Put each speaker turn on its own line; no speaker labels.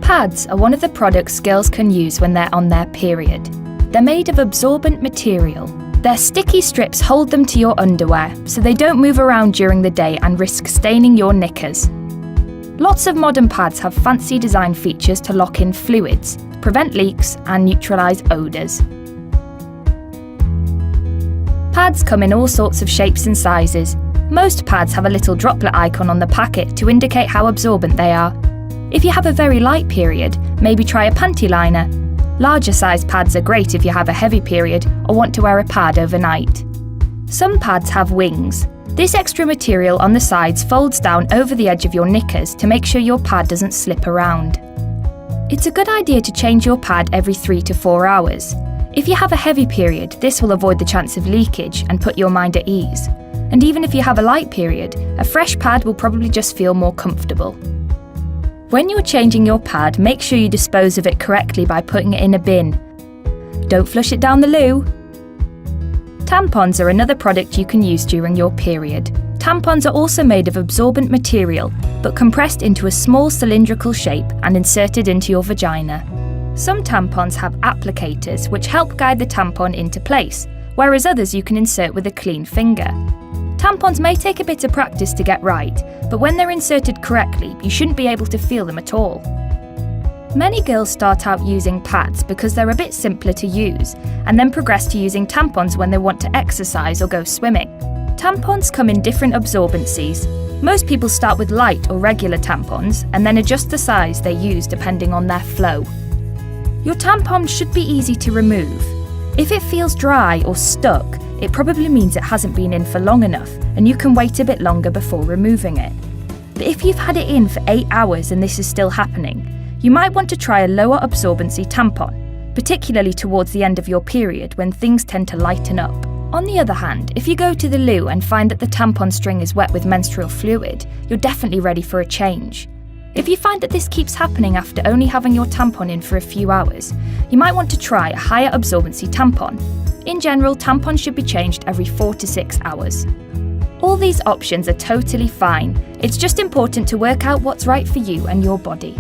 Pads are one of the products girls can use when they're on their period. They're made of absorbent material. Their sticky strips hold them to your underwear, so they don't move around during the day and risk staining your knickers. Lots of modern pads have fancy design features to lock in fluids, prevent leaks, and neutralise odours. Pads come in all sorts of shapes and sizes. Most pads have a little droplet icon on the packet to indicate how absorbent they are. If you have a very light period, maybe try a panty liner. Larger size pads are great if you have a heavy period or want to wear a pad overnight. Some pads have wings. This extra material on the sides folds down over the edge of your knickers to make sure your pad doesn't slip around. It's a good idea to change your pad every 3 to 4 hours. If you have a heavy period, this will avoid the chance of leakage and put your mind at ease. And even if you have a light period, a fresh pad will probably just feel more comfortable. When you're changing your pad, make sure you dispose of it correctly by putting it in a bin. Don't flush it down the loo. Tampons are another product you can use during your period. Tampons are also made of absorbent material, but compressed into a small cylindrical shape and inserted into your vagina. Some tampons have applicators which help guide the tampon into place, whereas others you can insert with a clean finger. Tampons may take a bit of practice to get right, but when they're inserted correctly, you shouldn't be able to feel them at all. Many girls start out using pads because they're a bit simpler to use, and then progress to using tampons when they want to exercise or go swimming. Tampons come in different absorbencies. Most people start with light or regular tampons, and then adjust the size they use depending on their flow. Your tampon should be easy to remove. If it feels dry or stuck, it probably means it hasn't been in for long enough, and you can wait a bit longer before removing it. But if you've had it in for 8 hours and this is still happening, you might want to try a lower absorbency tampon, particularly towards the end of your period when things tend to lighten up. On the other hand, if you go to the loo and find that the tampon string is wet with menstrual fluid, you're definitely ready for a change. If you find that this keeps happening after only having your tampon in for a few hours, you might want to try a higher absorbency tampon. In general, tampons should be changed every 4 to 6 hours. All these options are totally fine. It's just important to work out what's right for you and your body.